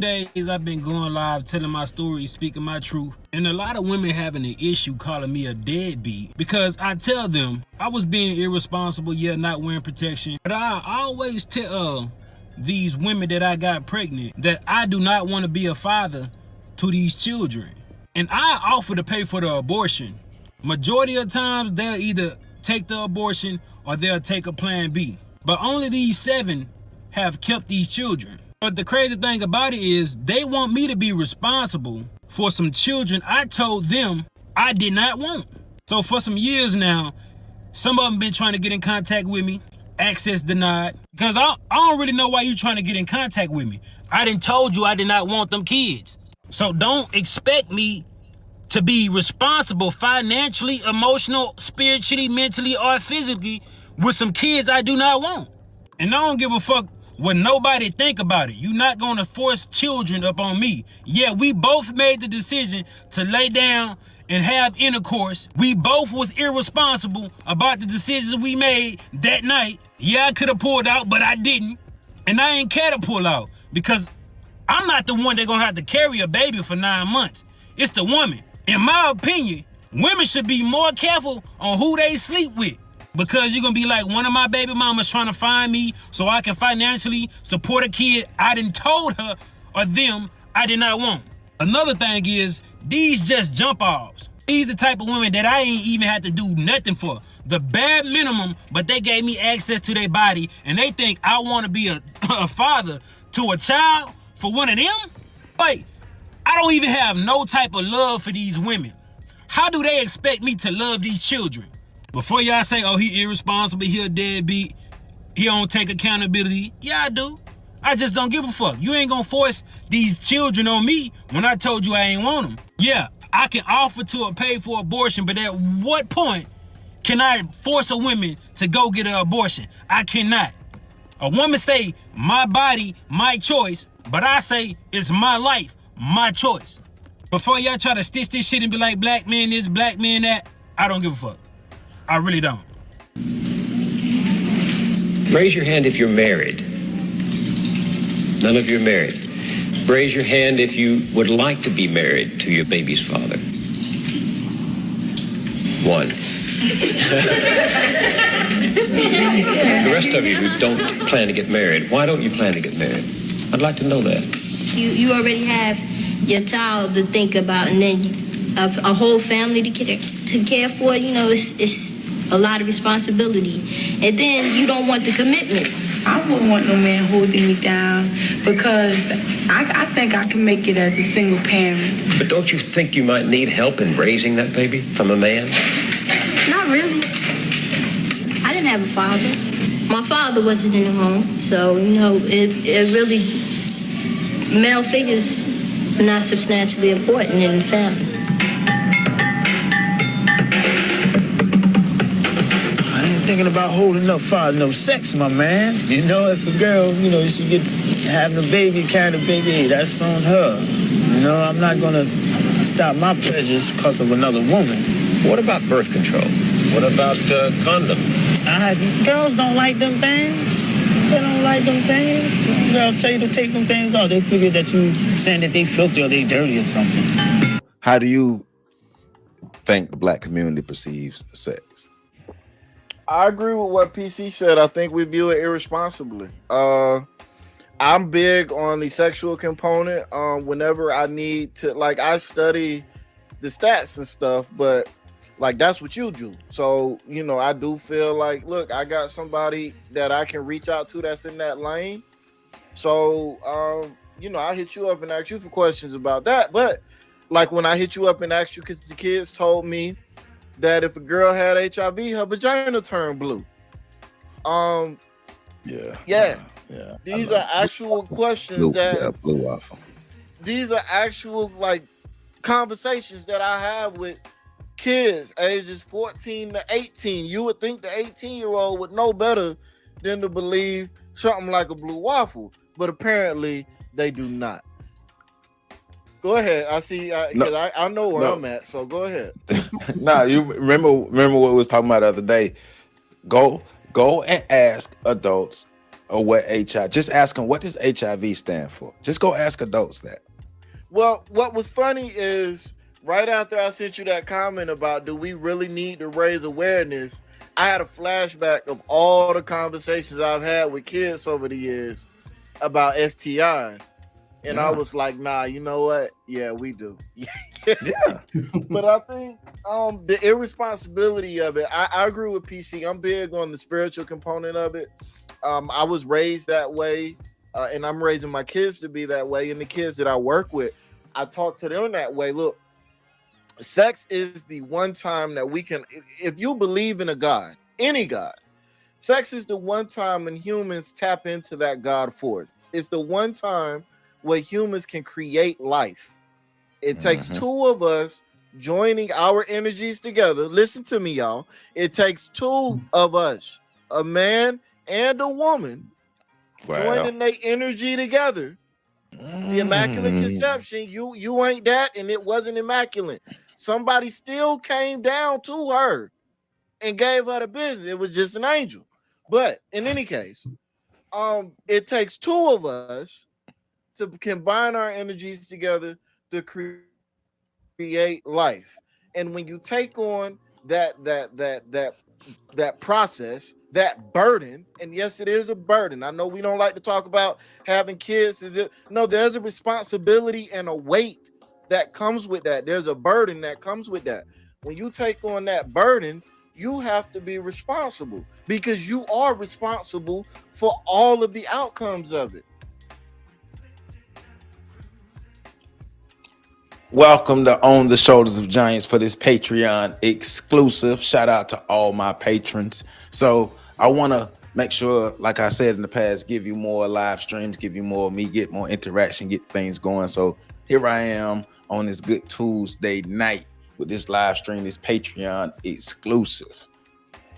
Days I've been going live telling my story, speaking my truth, and a lot of women having an issue calling me a deadbeat because I tell them I was being irresponsible, not wearing protection. But I always tell these women that I got pregnant that I do not want to be a father to these children. And I offer to pay for the abortion. Majority of times they'll either take the abortion or they'll take a plan B. But only these 7 have kept these children. But the crazy thing about it is they want me to be responsible for some children I told them I did not want. So for some years now, some of them been trying to get in contact with me, access denied. Because I don't really know why you trying to get in contact with me. I done told you I did not want them kids. So don't expect me to be responsible financially, emotional, spiritually, mentally, or physically with some kids I do not want. And I don't give a fuck what nobody think about it. You're not gonna force children up on me. Yeah, we both made the decision to lay down and have intercourse. We both was irresponsible about the decisions we made that night. Yeah, I could have pulled out, but I didn't. And I ain't care to pull out because I'm not the one that gonna have to carry a baby for 9 months. It's the woman. In my opinion, women should be more careful on who they sleep with. Because you're going to be like, one of my baby mamas trying to find me so I can financially support a kid I done told her or them I did not want. Another thing is, these just jump offs. These the type of women that I ain't even had to do nothing for. The bare minimum, but they gave me access to their body and they think I want to be a father to a child for one of them? Like, I don't even have no type of love for these women. How do they expect me to love these children? Before y'all say, oh, he irresponsible, he a deadbeat, he don't take accountability. Yeah, I do. I just don't give a fuck. You ain't gonna force these children on me when I told you I ain't want them. Yeah, I can offer to pay for abortion, but at what point can I force a woman to go get an abortion? I cannot. A woman say, my body, my choice, but I say, it's my life, my choice. Before y'all try to stitch this shit and be like, black man this, black man that, I don't give a fuck. I really don't. Raise your hand if you're married. None of you are married. Raise your hand if you would like to be married to your baby's father. 1. The rest of you who don't plan to get married, why don't you plan to get married? I'd like to know that. You already have your child to think about, and then a whole family to care for. You know, it's a lot of responsibility, and then you don't want the commitments. I wouldn't want no man holding me down because I think I can make it as a single parent. But don't you think you might need help in raising that baby from a man? Not really. I didn't have a father. My father wasn't in the home, so it really, male figures are not substantially important in the family. Thinking about holding up for no sex, my man. You know, if a girl, she get having a baby, carrying a baby, hey, that's on her. You know, I'm not gonna stop my pleasures because of another woman. What about birth control? What about condom? Girls don't like them things. They don't like them things. They'll tell you to take them things off. They figure that you saying that they filthy or they dirty or something. How do you think the black community perceives sex? I agree with what PC said. I think we view it irresponsibly. I'm big on the sexual component. Whenever I need to, like, I study the stats and stuff, but like that's what you do. So, I do feel like, look, I got somebody that I can reach out to that's in that lane. So, I hit you up and ask you for questions about that. But like when I hit you up and asked you, because the kids told me that if a girl had HIV, her vagina turned blue. Yeah. These are actual questions blue waffle. These are actual like conversations that I have with kids ages 14 to 18. You would think the 18-year-old would know better than to believe something like a blue waffle, but apparently they do not. Go ahead. I see. I know where I'm at. So go ahead. You remember what we was talking about the other day? Go and ask adults or what HIV. Just ask them, what does HIV stand for? Just go ask adults that. Well, what was funny is right after I sent you that comment about do we really need to raise awareness, I had a flashback of all the conversations I've had with kids over the years about STIs. And I was like, nah, you know what? Yeah, we do. Yeah. But I think the irresponsibility of it, I agree with PC. I'm big on the spiritual component of it. I was raised that way, and I'm raising my kids to be that way. And the kids that I work with, I talk to them that way. Look, sex is the one time that we can, if you believe in a God, any God, sex is the one time when humans tap into that God force. It's the one time where humans can create life. It takes two of us joining our energies together. Listen to me, y'all. It takes two of us, a man and a woman, joining their energy together. The Immaculate Conception, you ain't that, and it wasn't immaculate. Somebody still came down to her and gave her the business. It was just an angel. But in any case, it takes two of us to combine our energies together to create life. And when you take on that process, that burden, and yes, it is a burden. I know we don't like to talk about having kids. No, there's a responsibility and a weight that comes with that. There's a burden that comes with that. When you take on that burden, you have to be responsible because you are responsible for all of the outcomes of it. Welcome to On the Shoulders of Giants for this Patreon exclusive. Shout out to all my patrons. So I want to make sure, like I said in the past, give you more live streams, give you more of me, get more interaction, get things going. So here I am on this Good Tuesday night with this live stream, this Patreon exclusive.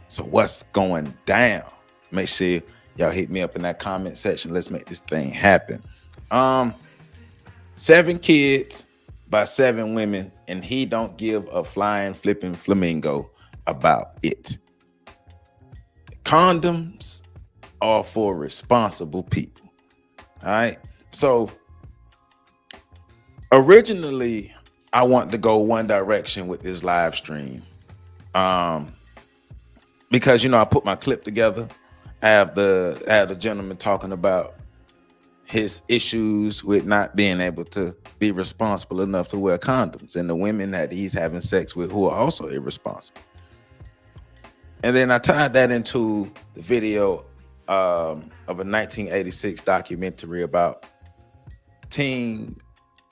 So what's going down? Make sure y'all hit me up in that comment section. Let's make this thing happen. 7 kids by 7 women, and he don't give a flying flipping flamingo about it. Condoms are for responsible people. All right. So originally I want to go one direction with this live stream. Because I put my clip together. I have the gentleman talking about his issues with not being able to be responsible enough to wear condoms, and the women that he's having sex with who are also irresponsible. And then I tied that into the video of a 1986 documentary about teen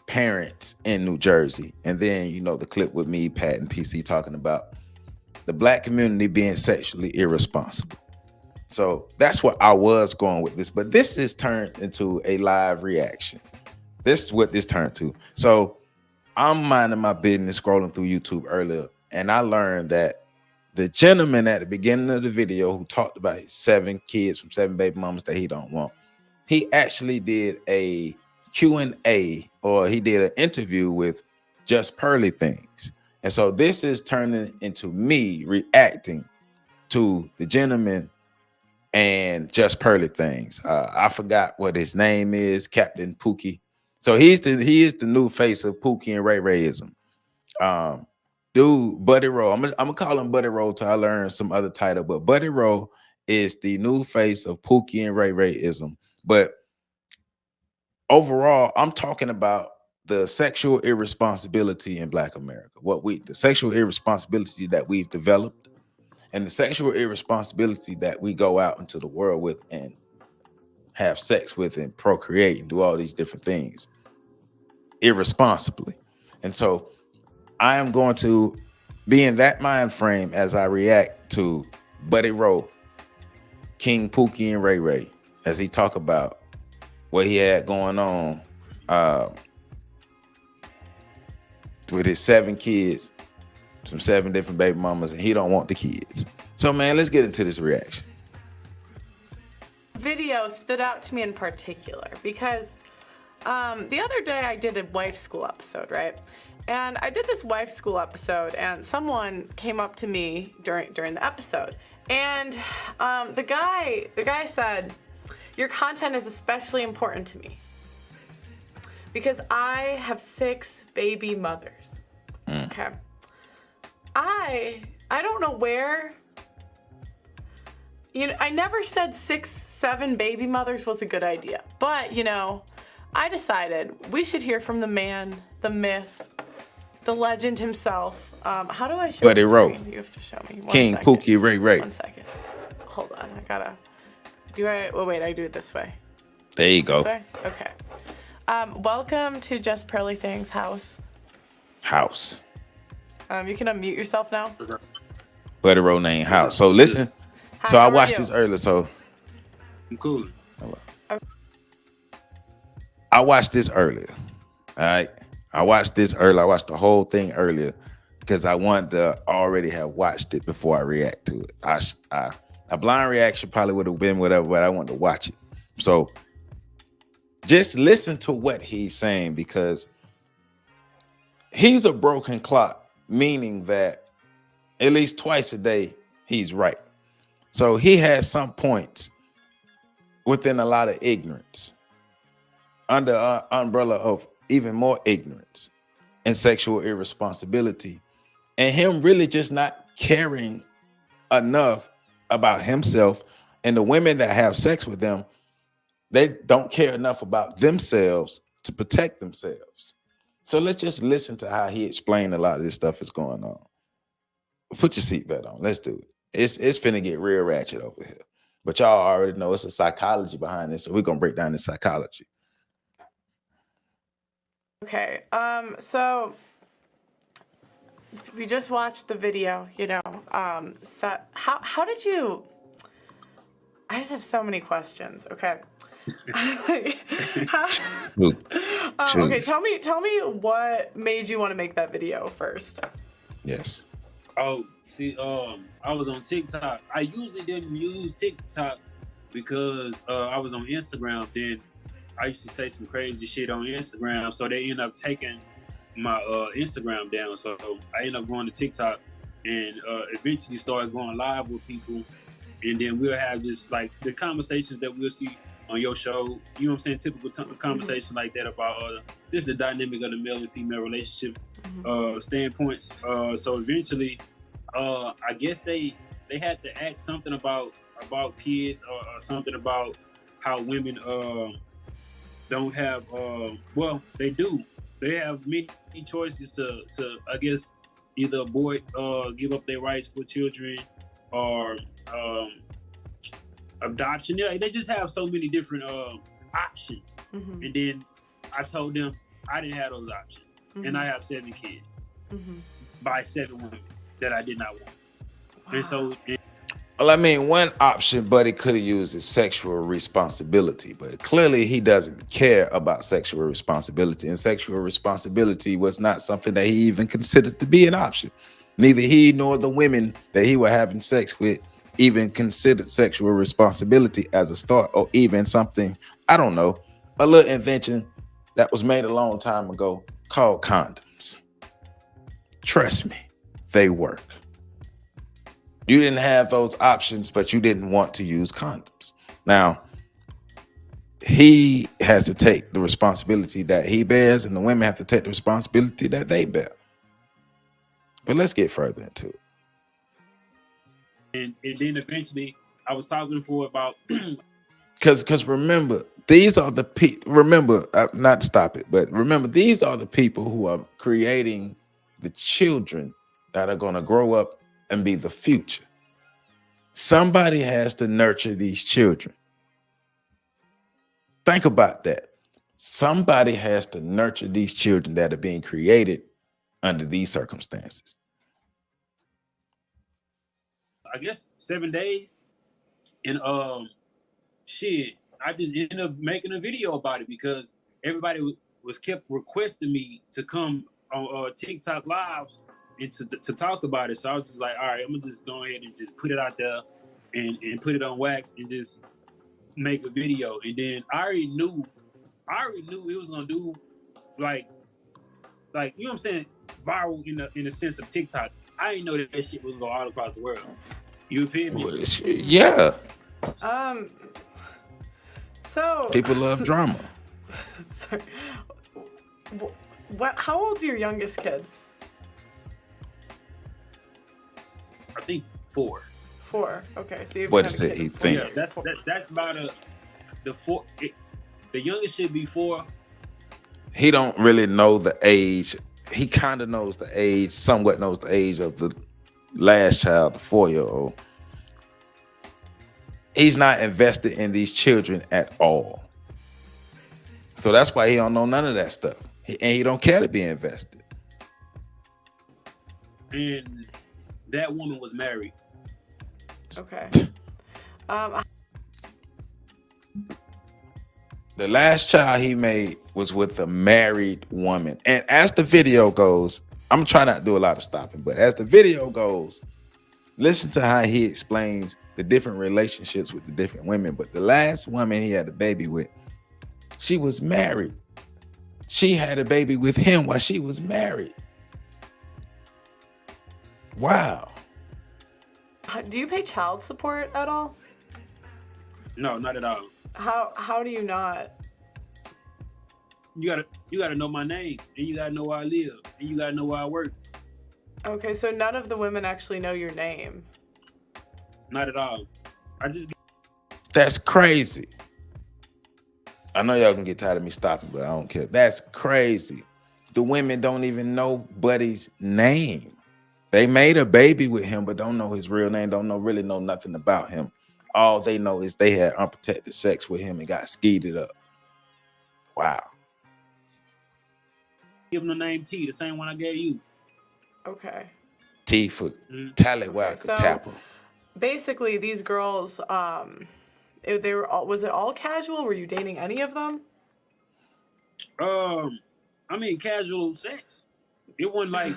parents in New Jersey. And then, the clip with me, Pat, and PC talking about the Black community being sexually irresponsible. So that's what I was going with this, but this is turned into a live reaction. This is what this turned to. So I'm minding my business, scrolling through YouTube earlier, and I learned that the gentleman at the beginning of the video who talked about his 7 kids from 7 baby mamas that he don't want, he actually did a Q&A, or he did an interview with Just Pearly Things. And so this is turning into me reacting to the gentleman and Just Pearly Things. I forgot what his name is, Captain Pookie. So he is the new face of Pookie and Ray Rayism. Dude, Buddy Rowe. I'm gonna call him Buddy Rowe till I learn some other title, but Buddy Rowe is the new face of Pookie and Ray Rayism. But overall, I'm talking about the sexual irresponsibility in Black America. The sexual irresponsibility that we've developed, and the sexual irresponsibility that we go out into the world with and have sex with and procreate and do all these different things irresponsibly. And so I am going to be in that mind frame as I react to Buddy Rowe, King Pookie and Ray Ray, as he talk about what he had going on with his 7 kids from 7 different baby mamas, and he don't want the kids. So man, let's get into this reaction. Video stood out to me in particular because the other day I did a wife school episode, right? And I did this wife school episode, and someone came up to me during the episode, and the guy said, your content is especially important to me because I have 6 baby mothers. Okay. I don't know where. I never said 6, 7 baby mothers was a good idea, but I decided we should hear from the man, the myth, the legend himself. How do I show Buddy the Rowe. screen? You have to show me. King Pookie Ray Ray. 1 second. Hold on. I gotta. Wait, I do it this way. There you go. This way? Okay. Welcome to Just Pearly Things house. You can unmute yourself now. Buddy Rowe name house. So listen. Hi, So I how are watched you? this earlier. So I'm cool. I watched this earlier. All right. I watched this earlier. I watched the whole thing earlier because I wanted to already have watched it before I react to it. A blind reaction probably would have been whatever, but I wanted to watch it. So just listen to what he's saying because he's a broken clock, meaning that at least twice a day he's right. So he has some points within a lot of ignorance, under an umbrella of even more ignorance and sexual irresponsibility, and him really just not caring enough about himself and the women that have sex with them. They don't care enough about themselves to protect themselves. So let's just listen to how he explained a lot of this stuff is going on. Put your seatbelt on. Let's do it. It's finna get real ratchet over here. But y'all already know it's a psychology behind this, so we're gonna break down the psychology. Okay. So we just watched the video. So how did you? I just have so many questions. Okay. Okay. Tell me what made you want to make that video first. Yes. Oh, see, I was on TikTok. I usually didn't use TikTok because I was on Instagram. Then I used to say some crazy shit on Instagram, so they end up taking my Instagram down. So I ended up going to TikTok and eventually started going live with people. And then we'll have just like the conversations that we'll see on your show. You know what I'm saying? Typical conversation like that about this is the dynamic of the male and female relationship standpoints. So eventually, I guess they had to ask something about kids or something about how women don't have well, they do. They have many choices to I guess either abort, give up their rights for children, or adoption. They just have so many different options. And then I told them I didn't have those options. And I have 7 kids by 7 women that I did not want. Wow. And so well, I mean, one option Buddy could have used is sexual responsibility, but clearly he doesn't care about sexual responsibility, and sexual responsibility was not something that he even considered to be an option. Neither he nor the women that he was having sex with even considered sexual responsibility as a start, or even something, I don't know, a little invention that was made a long time ago called condoms. Trust me, they work. You didn't have those options, but you didn't want to use condoms. Now, he has to take the responsibility that he bears, and the women have to take the responsibility that they bear. But let's get further into it. And then eventually, I was talking for about because remember, these are the people. Remember, not to stop it, but remember, these are the people who are creating the children that are going to grow up and be the future. Somebody has to nurture these children. Think about that. Somebody has to nurture these children that are being created under these circumstances. I guess 7 days, and shit, I just ended up making a video about it because everybody was kept requesting me to come on TikTok lives and to talk about it. So I was just like, all right, I'm gonna just go ahead and just put it out there and put it on wax and just make a video. And then I already knew it was gonna do like you know what I'm saying, viral in the sense of TikTok. I didn't know that shit was going all across the world. You feel me? Yeah. So People love drama. sorry. How old's your youngest kid? I think 4. 4. Okay, so you've What had is a it? kid He of 4 think? Yeah, that's about the 4. The youngest should be 4. He don't really know the age. He kind of knows the age, somewhat knows the age of the last child, the 4-year-old. He's not invested in these children at all. So that's why he don't know none of that stuff. And he don't care to be invested. And that woman was married. Okay. The last child he made was with a married woman. And as the video goes, I'm trying not to do a lot of stopping, but as the video goes, listen to how he explains the different relationships with the different women. But the last woman he had a baby with, she was married. She had a baby with him while she was married. Wow. Do you pay child support at all? No, not at all. How do you not? You gotta know my name, and you gotta know where I live, and you gotta know where I work. Okay, so none of the women actually know your name. Not at all. That's crazy. I know y'all can get tired of me stopping, but I don't care. That's crazy. The women don't even know Buddy's name. They made a baby with him, but don't know his real name, really know nothing about him. All they know is they had unprotected sex with him and got skeeted up. Wow. Give him the name T, the same one I gave you. Okay. T for Tallywhacker, so Tapper. Basically, these girls, they were all, was it all casual? Were you dating any of them? I mean, casual sex. It wasn't like,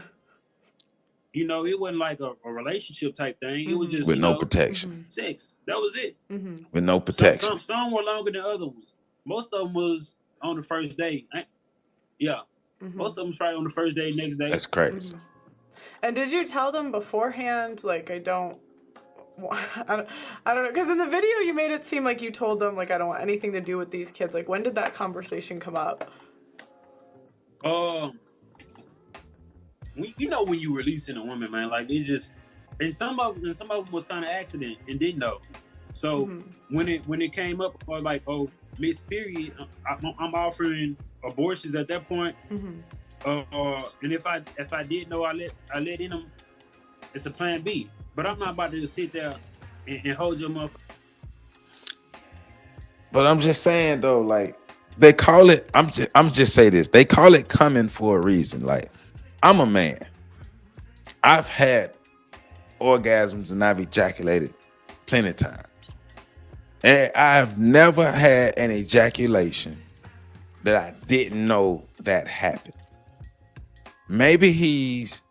it wasn't like a relationship type thing. It was just with no protection. Sex. That was it. With no protection. Some were longer than other ones. Most of them was on the first day. Yeah. Most of them was probably on the first day, next day. That's crazy. And did you tell them beforehand, like, I don't know, because in the video you made it seem like you told them, like, I don't want anything to do with these kids. Like, when did that conversation come up? When you releasing a woman, man, like it just, and some of them was kind of accident and didn't know. So when it came up, or like, oh, Miss Period, I'm offering abortions at that point. And if I did know, I let in them. It's a plan B. But I'm not about to sit there and hold your motherfucker. But I'm just saying though, like they call it. I'm just say this. They call it coming for a reason. Like I'm a man. I've had orgasms and I've ejaculated plenty of times. And I've never had an ejaculation that I didn't know that happened. Maybe he's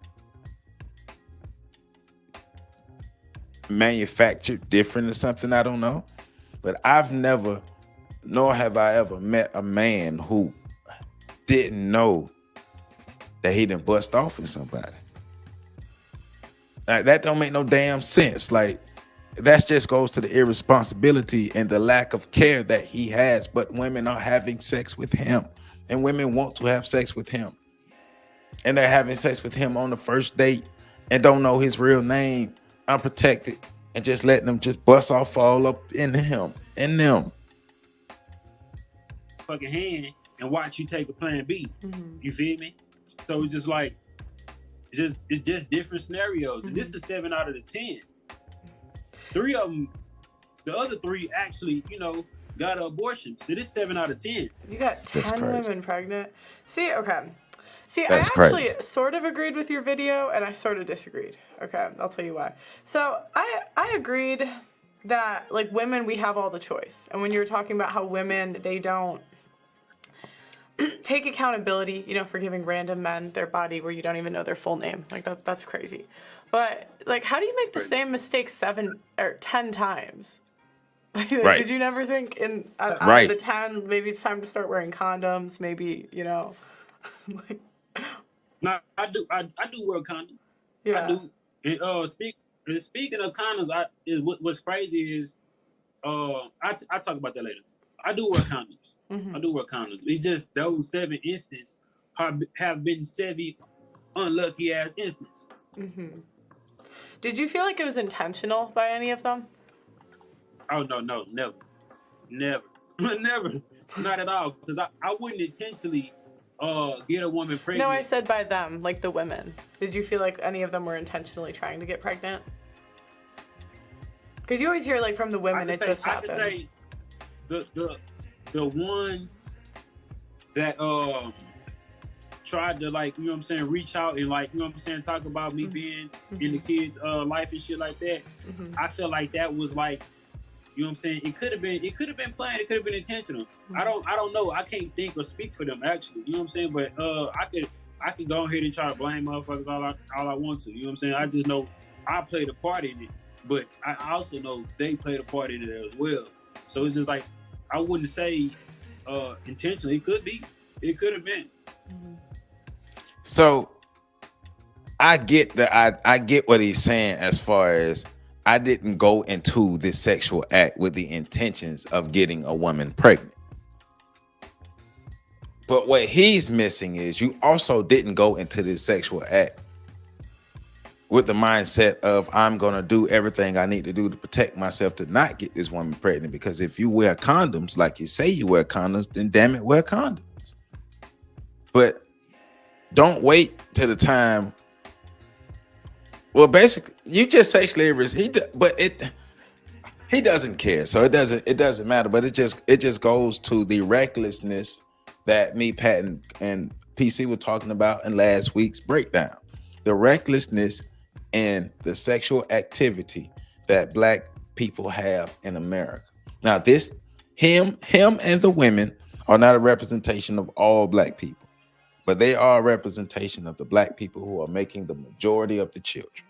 manufactured different or something, I don't know. But I've never, nor have I ever met a man who didn't know that he done bust off with somebody. Like, that don't make no damn sense. Like, that just goes to the irresponsibility and the lack of care that he has. But women are having sex with him, and women want to have sex with him, and they're having sex with him on the first date and don't know his real name, unprotected, and just letting them just bust off all up in him, in them. Fucking hand and watch you take a plan B. You feel me? So it's just like, it's just different scenarios. And this is 7 out of the 10. 3 of them, the other 3 actually, got an abortion. So this 7 out of 10. You got 10 women pregnant. See, okay. See, That's I actually crazy. sort of agreed with your video, and I sort of disagreed. Okay, I'll tell you why. So I agreed that, like, women, we have all the choice. And when you were talking about how women, they don't take accountability, for giving random men their body where you don't even know their full name. Like, that's crazy. But, like, how do you make the same mistake 7 or 10 times? Like, Right. Did you never think out Right. of the 10, maybe it's time to start wearing condoms, maybe, like, No, I do wear condoms. yeah. I do. And speaking of condoms, what's crazy is I talk about that later. I do wear condoms. Mhm. I do wear condoms. It's just those 7 instances have been 7 unlucky ass instances. Mhm. Did you feel like it was intentional by any of them? Oh no, never, never, not at all. Because I wouldn't intentionally get a woman pregnant. No, I said by them, like the women. Did you feel like any of them were intentionally trying to get pregnant? Because you always hear like from the women, it just happened. I could say the ones that tried to, like, you know what I'm saying, reach out and, like, you know what I'm saying, talk about me being in the kids' life and shit like that. I feel like that was like, you know what I'm saying, it could have been planned, it could have been intentional. I don't know. I can't think or speak for them actually. You know what I'm saying? But I could go ahead and try to blame motherfuckers all I want to. You know what I'm saying? I just know I played a part in it, but I also know they played a part in it as well. So it's just like, I wouldn't say intentionally. It could be. It could have been. So I get that. I get what he's saying as far as I didn't go into this sexual act with the intentions of getting a woman pregnant. But what he's missing is you also didn't go into this sexual act with the mindset of I'm going to do everything I need to do to protect myself to not get this woman pregnant. Because if you wear condoms, like you say you wear condoms, then damn it, wear condoms. But don't wait till the time. Well, basically, you just sexually he doesn't care, so it doesn't matter. But it just goes to the recklessness that me, Pat, and PC were talking about in last week's breakdown. The recklessness and the sexual activity that Black people have in America. Now, him and the women are not a representation of all Black people. But they are a representation of the Black people who are making the majority of the children.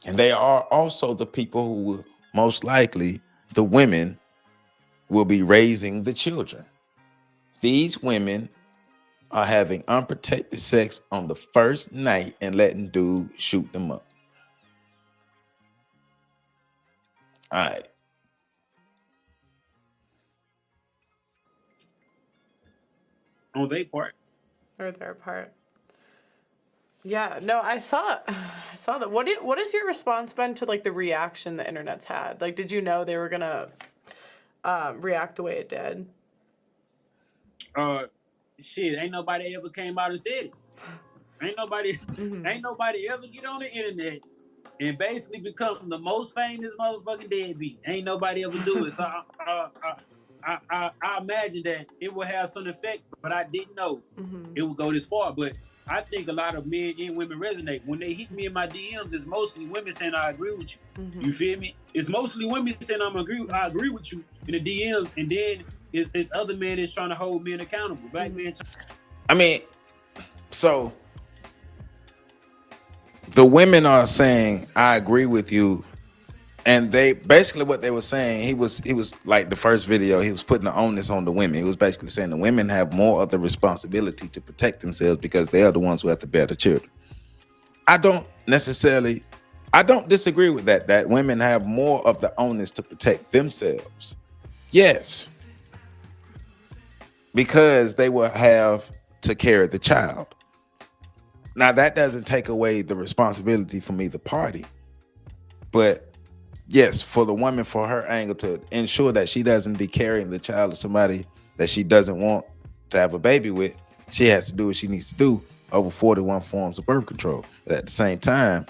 And they are also the people who will, most likely, the women will be raising the children. These women are having unprotected sex on the first night and letting dudes shoot them up. All right. On their part. Or their part. Yeah, no, I saw that. What has your response been to like the reaction the internet's had? Like, did you know they were gonna react the way it did? Shit, ain't nobody ever came out and said it. Ain't nobody ever get on the internet and basically become the most famous motherfucking deadbeat. Ain't nobody ever do it. So I imagine that it will have some effect, but I didn't know it would go this far. But I think a lot of men and women resonate. When they hit me in my DMs, it's mostly women saying I agree with you. You feel me? It's mostly women saying I agree with you in the DMs, and then it's other men that's trying to hold men accountable. Black men. I mean, so the women are saying I agree with you. And they basically what they were saying, he was like the first video, he was putting the onus on the women. He was basically saying the women have more of the responsibility to protect themselves because they are the ones who have to bear the children. I don't disagree with that. That women have more of the onus to protect themselves. Yes. Because they will have to carry the child. Now that doesn't take away the responsibility from either party. But yes, for the woman, for her angle to ensure that she doesn't be carrying the child of somebody that she doesn't want to have a baby with, she has to do what she needs to do over 41 forms of birth control. But at the same time,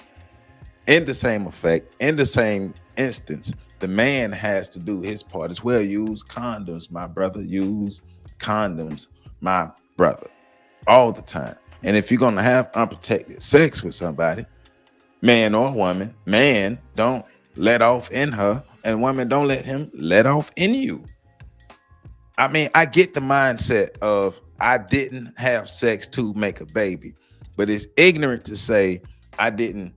in the same effect, in the same instance, the man has to do his part as well. Use condoms, my brother. Use condoms, my brother. All the time. And if you're going to have unprotected sex with somebody, man or woman, man, don't let off in her, and women don't let him let off in you. I mean, I get the mindset of I didn't have sex to make a baby, but it's ignorant to say I didn't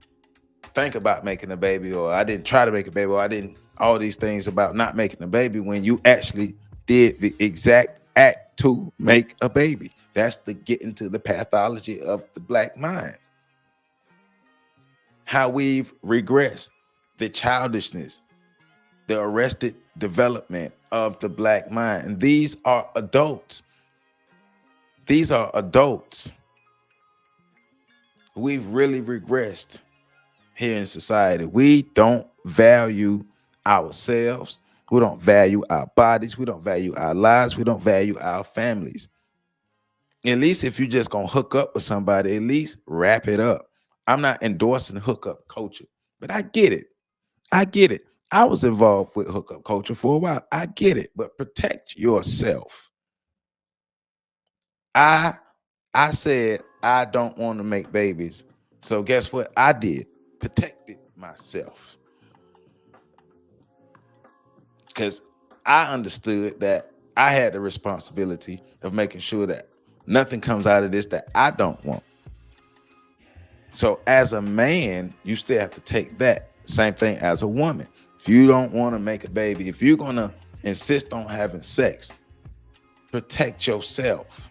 think about making a baby, or I didn't try to make a baby, or I didn't all these things about not making a baby when you actually did the exact act to make a baby. That's the getting to the pathology of the Black mind. How we've regressed. The childishness, the arrested development of the black mind. And these are adults. These are adults. We've really regressed here in society. We don't value ourselves. We don't value our bodies. We don't value our lives. We don't value our families. At least if you're just going to hook up with somebody, at least wrap it up. I'm not endorsing hookup culture, but I get it. I get it. I was involved with hookup culture for a while. I get it, but protect yourself. I said I don't want to make babies. So guess what I did? Protected myself. Because I understood that I had the responsibility of making sure that nothing comes out of this that I don't want. So as a man, you still have to take that. Same thing as a woman. If you don't want to make a baby, if you're going to insist on having sex, protect yourself.